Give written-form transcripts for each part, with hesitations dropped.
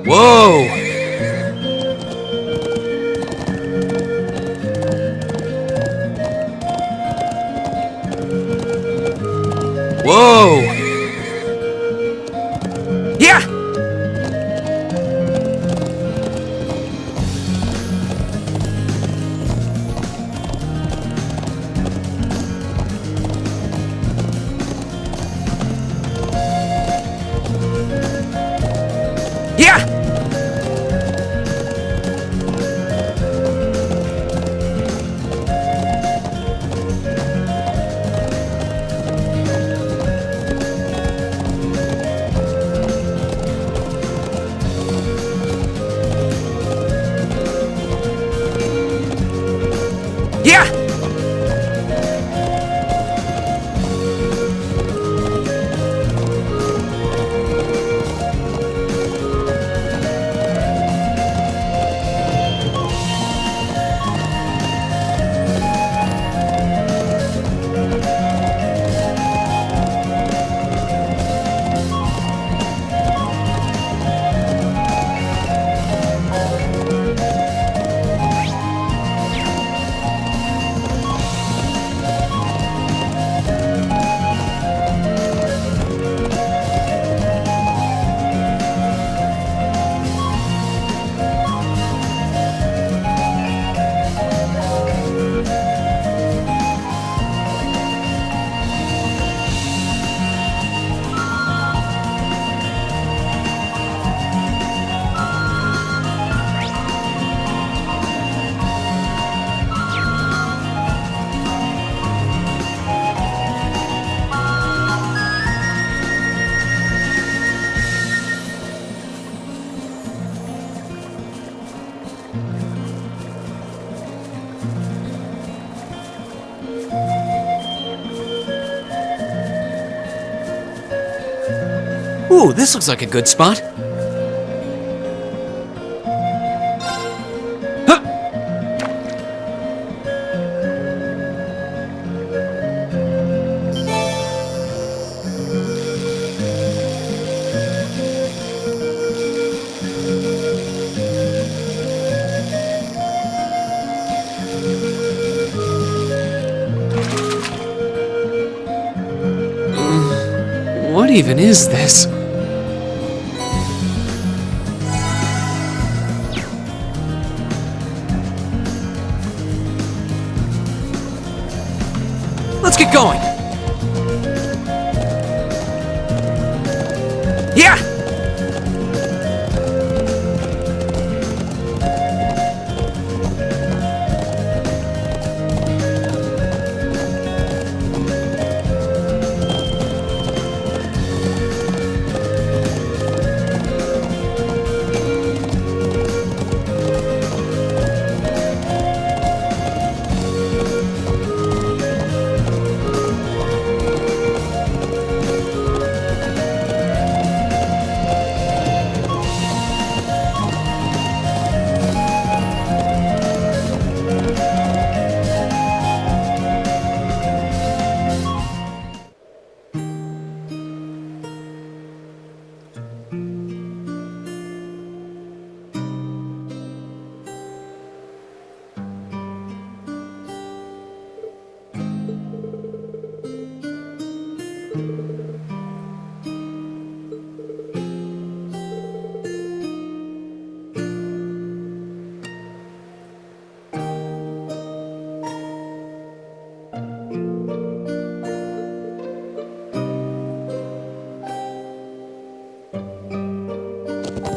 Whoa! Whoa! Yeah! Yeah! Yeah! Ooh, this looks like a good spot. Huh. What even is this? Let's get going! Yeah!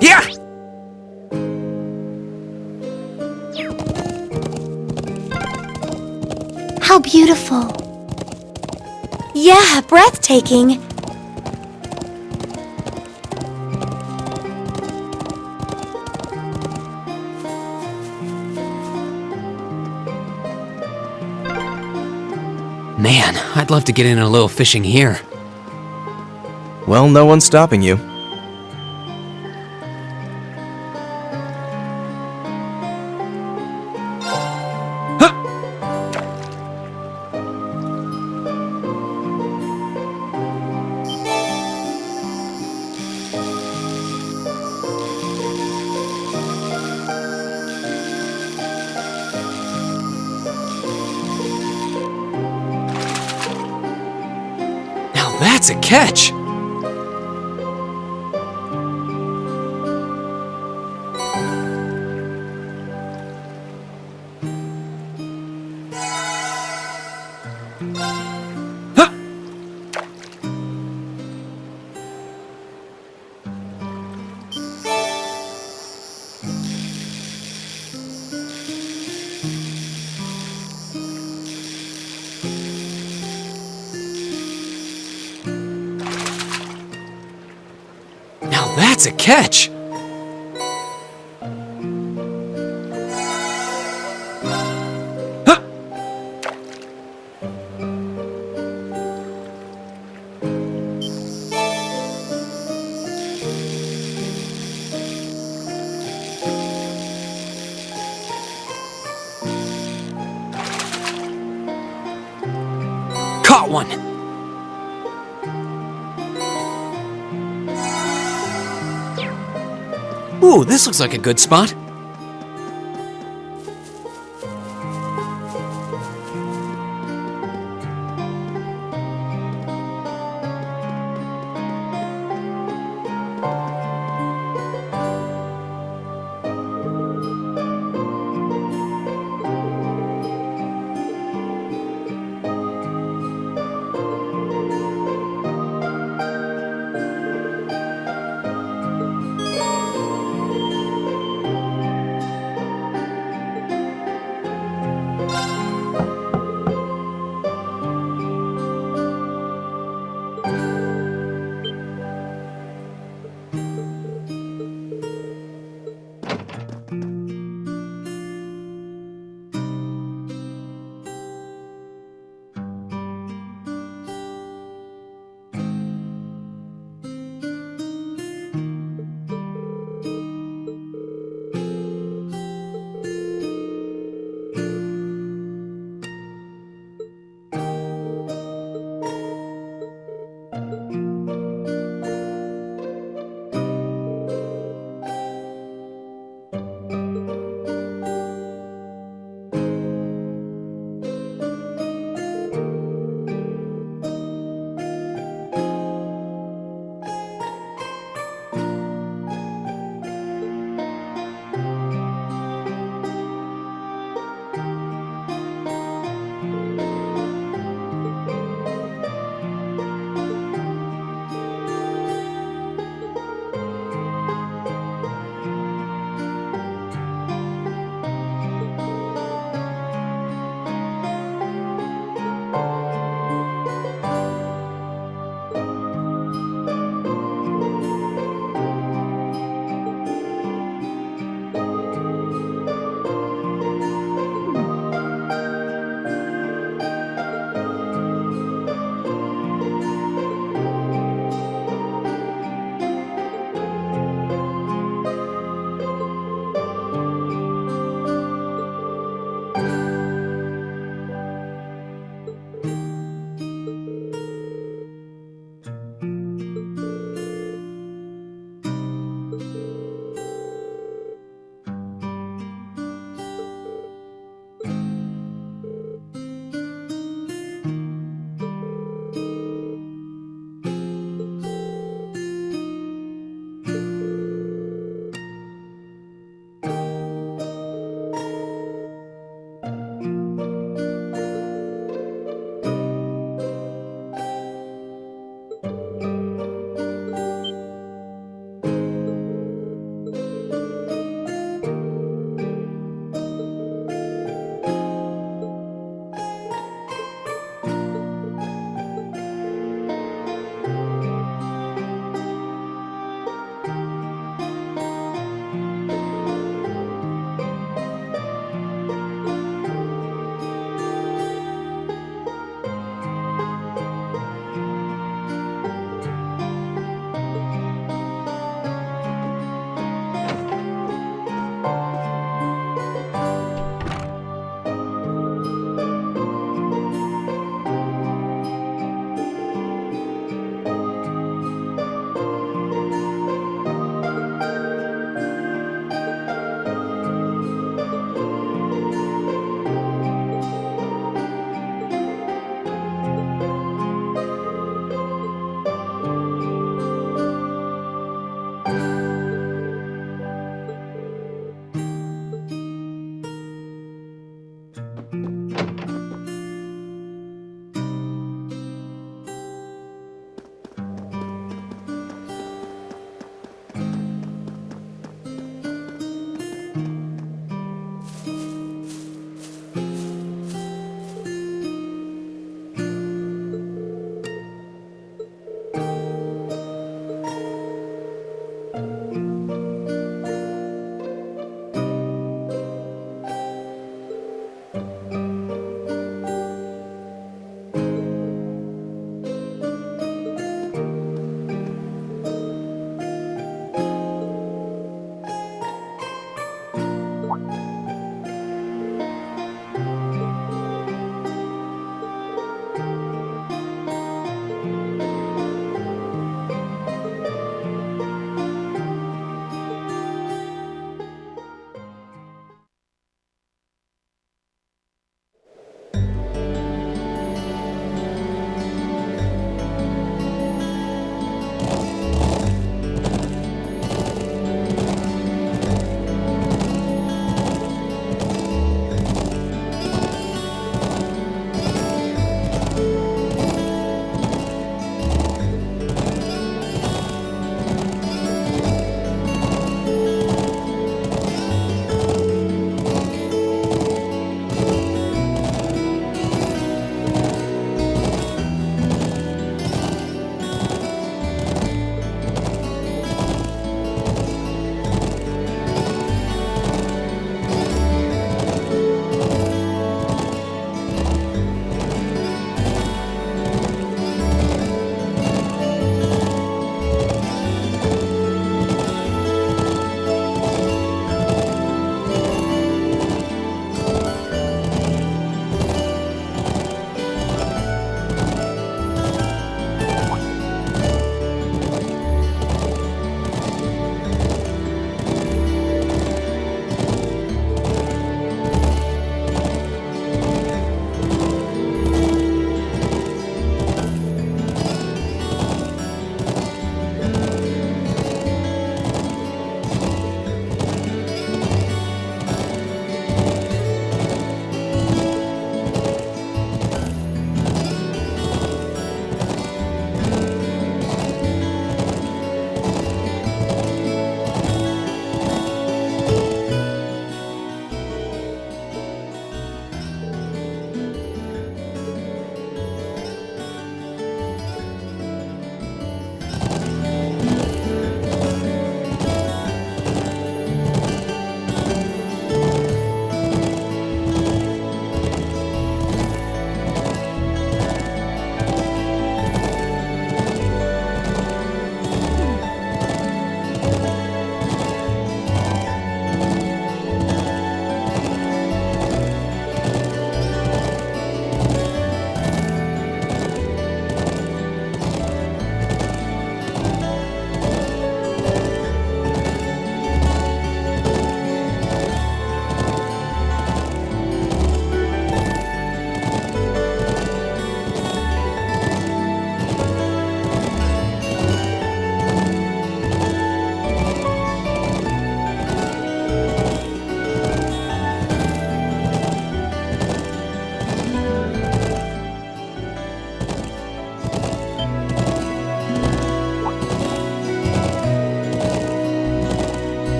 Yeah! How beautiful. Yeah, breathtaking. Man, I'd love to get in a little fishing here. Well, no one's stopping you. that's a catch! Huh! Now that's a catch! Huh! Caught one! Ooh, this looks like a good spot.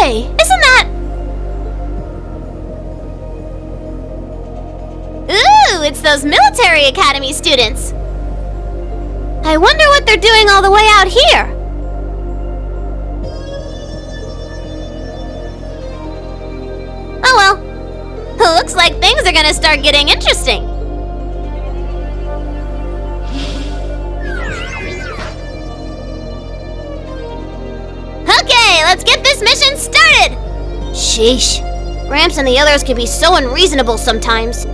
Hey, isn't that... Ooh, it's those military academy students. I wonder what they're doing all the way out here. Oh well. Looks like things are gonna start getting interesting. Okay, let's get this mission started! Sheesh. Gramps and the others can be so unreasonable sometimes.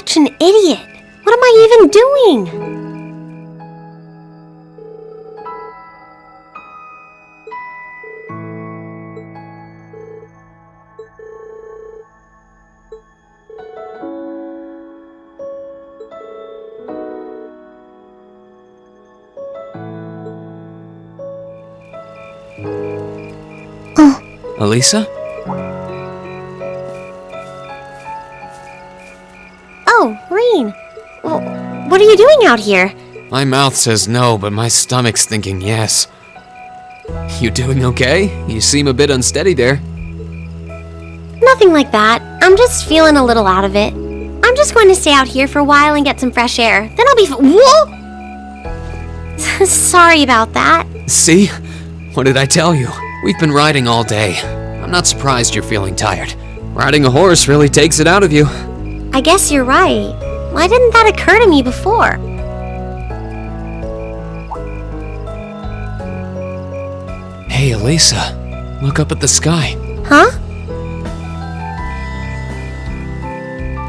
such an idiot. What am I even doing? Alisa? Oh, Rean. What are you doing out here? My mouth says no, but my stomach's thinking yes. You doing okay? You seem a bit unsteady there. Nothing like that. I'm just feeling a little out of it. I'm just going to stay out here for a while and get some fresh air. Then I'll be Whoa! Sorry about that. See? What did I tell you? We've been riding all day. I'm not surprised you're feeling tired. Riding a horse really takes it out of you. I guess you're right. Why didn't that occur to me before? Hey, Alisa. Look up at the sky. Huh?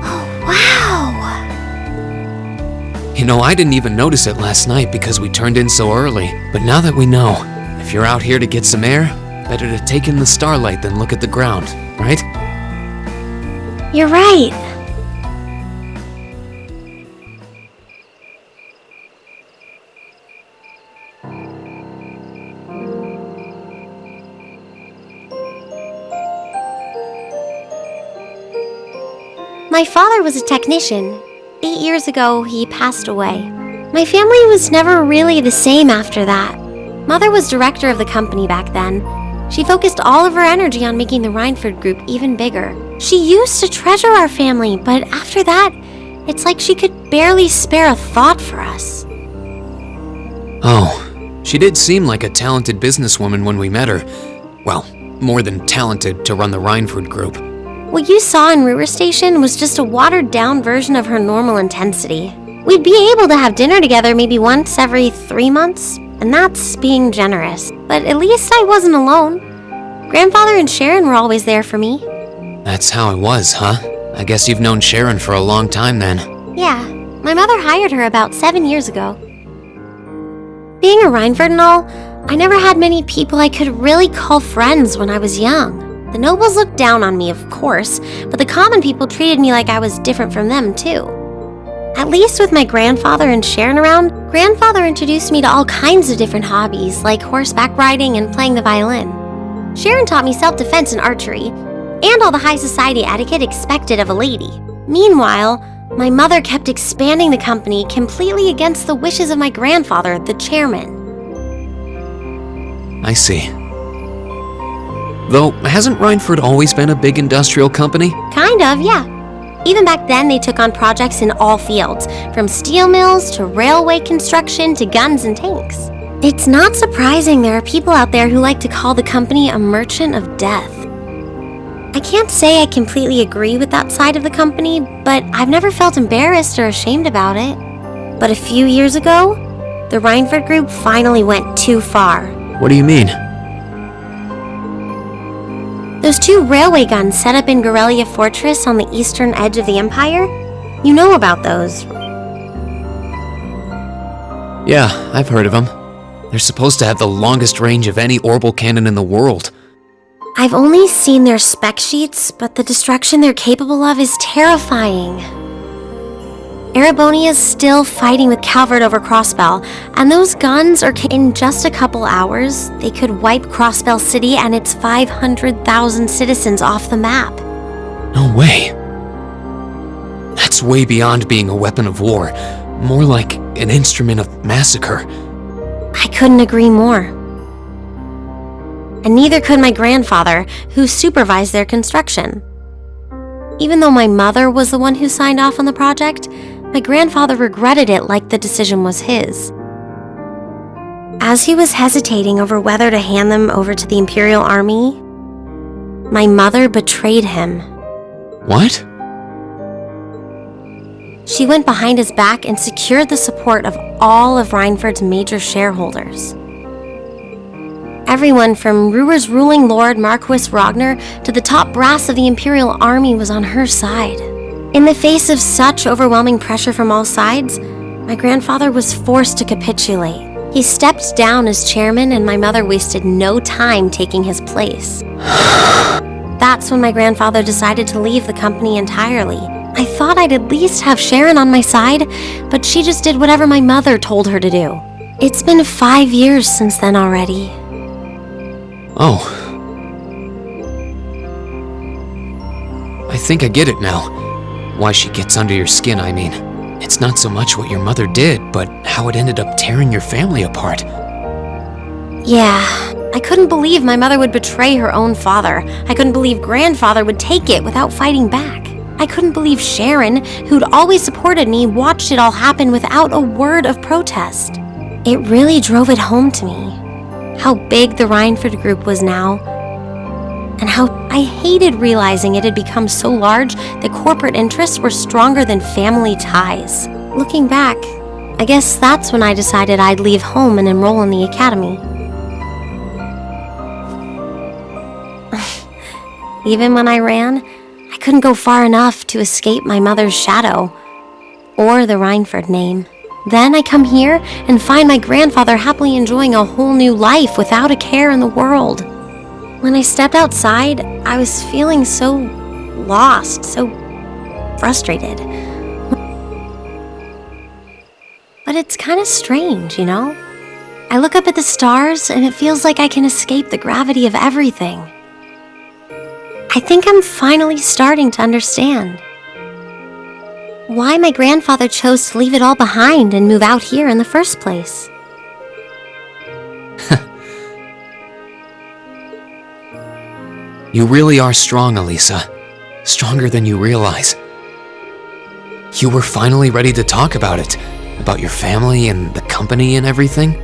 Oh, wow! You know, I didn't even notice it last night because we turned in so early. But now that we know, if you're out here to get some air, better to take in the starlight than look at the ground, right? You're right. My father was a technician. 8 years ago, he passed away. My family was never really the same after that. Mother was director of the company back then. She focused all of her energy on making the Reinford Group even bigger. She used to treasure our family, but after that, it's like she could barely spare a thought for us. Oh, she did seem like a talented businesswoman when we met her. Well, more than talented to run the Reinford Group. What you saw in Ruhr Station was just a watered-down version of her normal intensity. We'd be able to have dinner together maybe once every 3 months, and that's being generous. But at least I wasn't alone. Grandfather and Sharon were always there for me. That's how it was, huh? I guess you've known Sharon for a long time then. Yeah, my mother hired her about 7 years ago. Being a Reinford and all, I never had many people I could really call friends when I was young. The nobles looked down on me, of course, but the common people treated me like I was different from them, too. At least with my grandfather and Sharon around, Grandfather introduced me to all kinds of different hobbies, like horseback riding and playing the violin. Sharon taught me self-defense and archery, and all the high society etiquette expected of a lady. Meanwhile, my mother kept expanding the company completely against the wishes of my grandfather, the chairman. I see. Though, hasn't Reinford always been a big industrial company? Kind of, yeah. Even back then, they took on projects in all fields, from steel mills to railway construction to guns and tanks. It's not surprising there are people out there who like to call the company a merchant of death. I can't say I completely agree with that side of the company, but I've never felt embarrassed or ashamed about it. But a few years ago, the Reinford Group finally went too far. What do you mean? Those 2 railway guns set up in Gorelia Fortress on the eastern edge of the Empire? You know about those. Yeah, I've heard of them. They're supposed to have the longest range of any orbital cannon in the world. I've only seen their spec sheets, but the destruction they're capable of is terrifying. Erebonia's still fighting with Calvert over Crossbell, and those guns are in just a couple hours, they could wipe Crossbell City and its 500,000 citizens off the map. No way. That's way beyond being a weapon of war. More like an instrument of massacre. I couldn't agree more. And neither could my grandfather, who supervised their construction. Even though my mother was the one who signed off on the project, my grandfather regretted it like the decision was his. As he was hesitating over whether to hand them over to the Imperial Army, my mother betrayed him. What? She went behind his back and secured the support of all of Reinford's major shareholders. Everyone from Ruhr's ruling lord Marquis Ragnar to the top brass of the Imperial Army was on her side. In the face of such overwhelming pressure from all sides, my grandfather was forced to capitulate. He stepped down as chairman, and my mother wasted no time taking his place. That's when my grandfather decided to leave the company entirely. I thought I'd at least have Sharon on my side, but she just did whatever my mother told her to do. It's been 5 years since then already. Oh. I think I get it now. Why she gets under your skin, I mean. It's not so much what your mother did, but how it ended up tearing your family apart. Yeah, I couldn't believe my mother would betray her own father. I couldn't believe grandfather would take it without fighting back. I couldn't believe Sharon, who'd always supported me, watched it all happen without a word of protest. It really drove it home to me, how big the Rhineford group was now, and how I hated realizing it had become so large that corporate interests were stronger than family ties. Looking back, I guess that's when I decided I'd leave home and enroll in the academy. Even when I ran, I couldn't go far enough to escape my mother's shadow, or the Rhineford name. Then I come here and find my grandfather happily enjoying a whole new life without a care in the world. When I stepped outside, I was feeling so lost, so frustrated. But it's kind of strange, you know? I look up at the stars and it feels like I can escape the gravity of everything. I think I'm finally starting to understand why my grandfather chose to leave it all behind and move out here in the first place. You really are strong, Alisa. Stronger than you realize. You were finally ready to talk about it, about your family and the company and everything.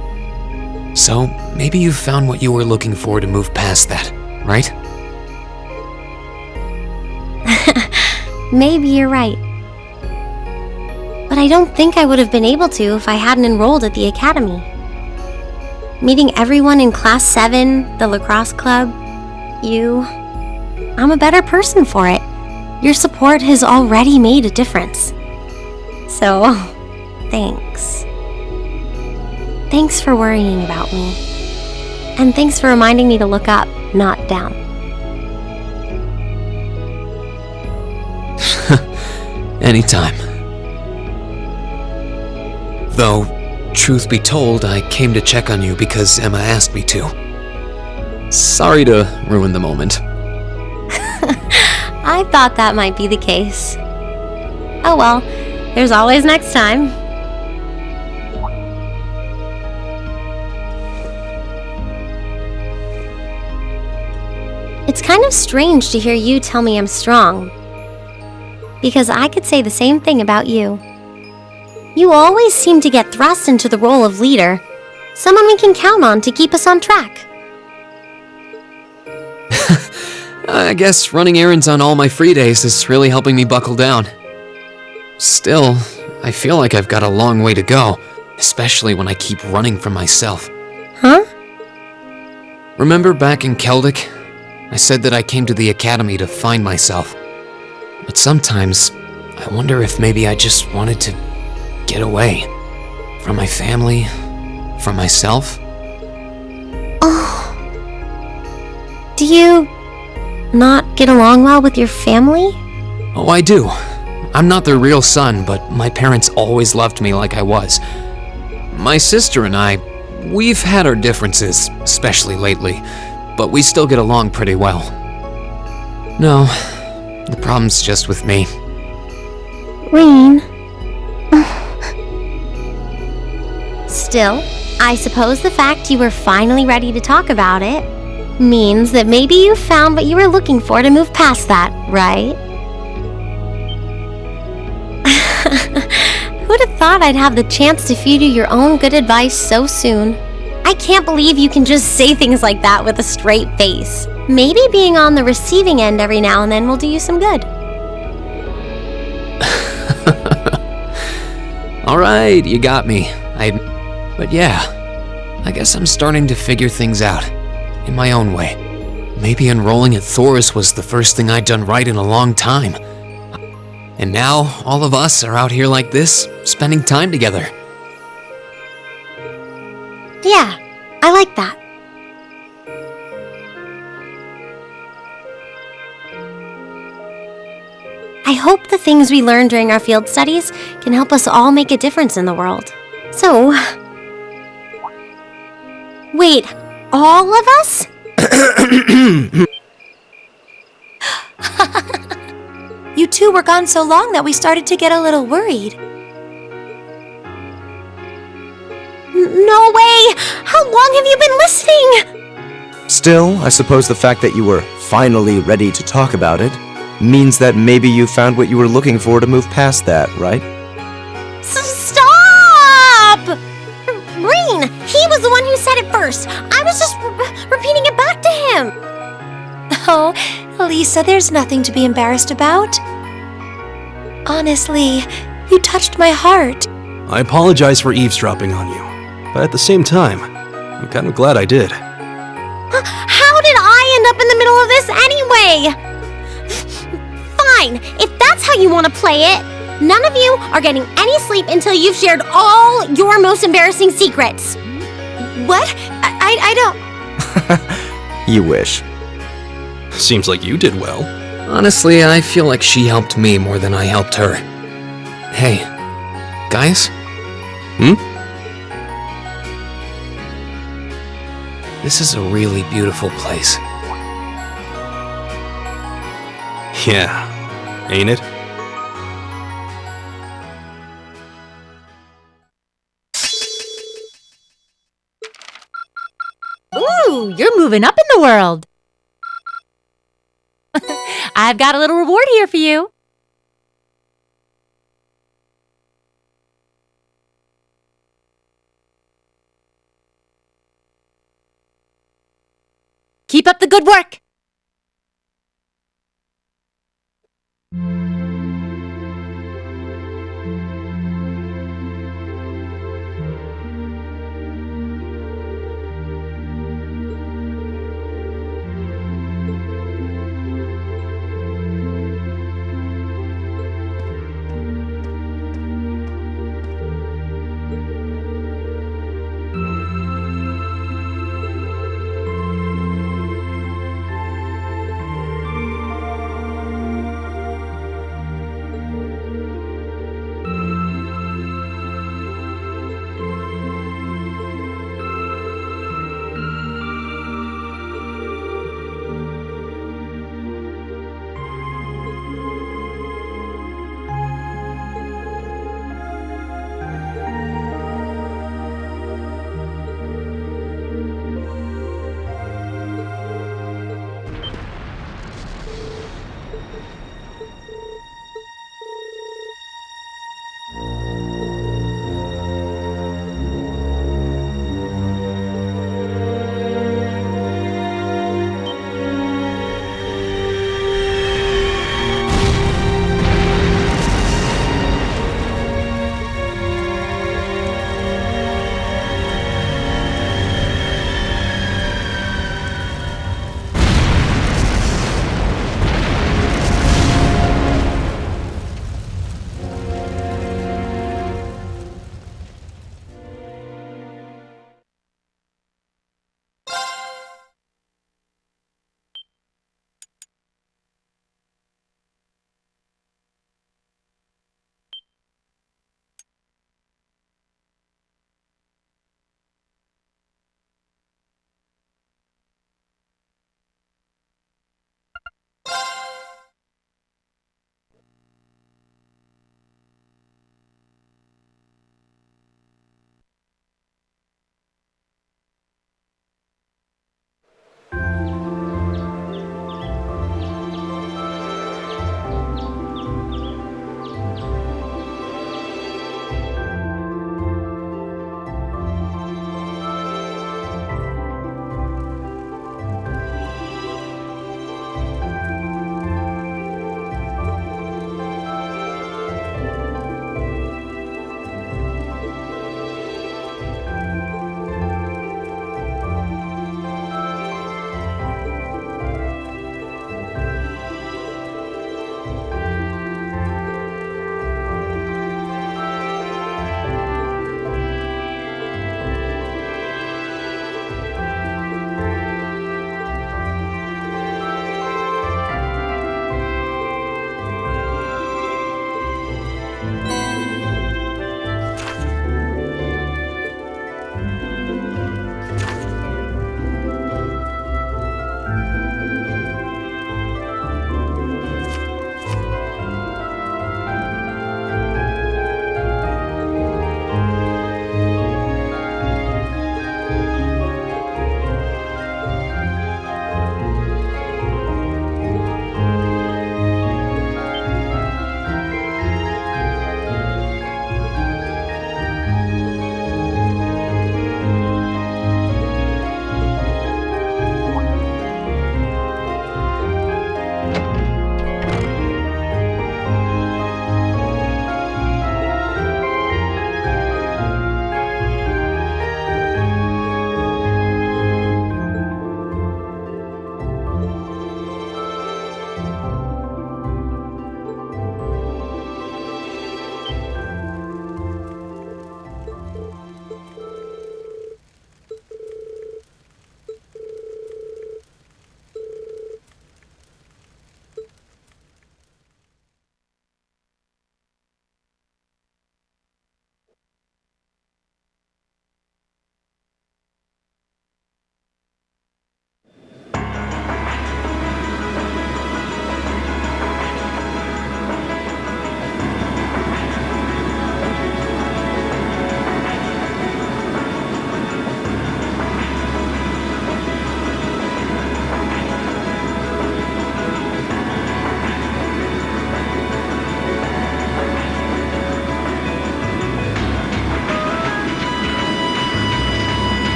So maybe you found what you were looking for to move past that, right? Maybe you're right. But I don't think I would have been able to if I hadn't enrolled at the academy. Meeting everyone in Class 7, the lacrosse club, you... I'm a better person for it. Your support has already made a difference. So, thanks. Thanks for worrying about me. And thanks for reminding me to look up, not down. Anytime. Though, truth be told, I came to check on you because Emma asked me to. Sorry to ruin the moment. I thought that might be the case. Oh well, there's always next time. It's kind of strange to hear you tell me I'm strong, because I could say the same thing about you. You always seem to get thrust into the role of leader, someone we can count on to keep us on track. I guess running errands on all my free days is really helping me buckle down. Still, I feel like I've got a long way to go, especially when I keep running from myself. Huh? Remember back in Celtic? I said that I came to the academy to find myself. But sometimes, I wonder if maybe I just wanted to get away. From my family, from myself. Oh. Do you not get along well with your family? Oh, I do. I'm not their real son, but my parents always loved me like I was. My sister and I, we've had our differences, especially lately, but we still get along pretty well. No, the problem's just with me. Rean. Still, I suppose the fact you were finally ready to talk about it means that maybe you found what you were looking for to move past that, right? Who'd have thought I'd have the chance to feed you your own good advice so soon? I can't believe you can just say things like that with a straight face. Maybe being on the receiving end every now and then will do you some good. Alright, you got me. But yeah, I guess I'm starting to figure things out. In my own way. Maybe enrolling at Thoris was the first thing I'd done right in a long time. And now, all of us are out here like this, spending time together. Yeah, I like that. I hope the things we learned during our field studies can help us all make a difference in the world. So... Wait, all of us? You two were gone so long that we started to get a little worried. No way! How long have you been listening? Still, I suppose the fact that you were finally ready to talk about it means that maybe you found what you were looking for to move past that, right? Stop! Rean, he was the one who said it first. I was just repeating it back to him. Oh, Alisa, there's nothing to be embarrassed about. Honestly, you touched my heart. I apologize for eavesdropping on you, but at the same time, I'm kind of glad I did. How did I end up in the middle of this anyway? Fine, if that's how you want to play it. None of you are getting any sleep until you've shared all your most embarrassing secrets. What? I don't... You wish. Seems like you did well. Honestly, I feel like she helped me more than I helped her. Hey, guys? This is a really beautiful place. Yeah, ain't it? Ooh, you're moving up in the world. I've got a little reward here for you. Keep up the good work.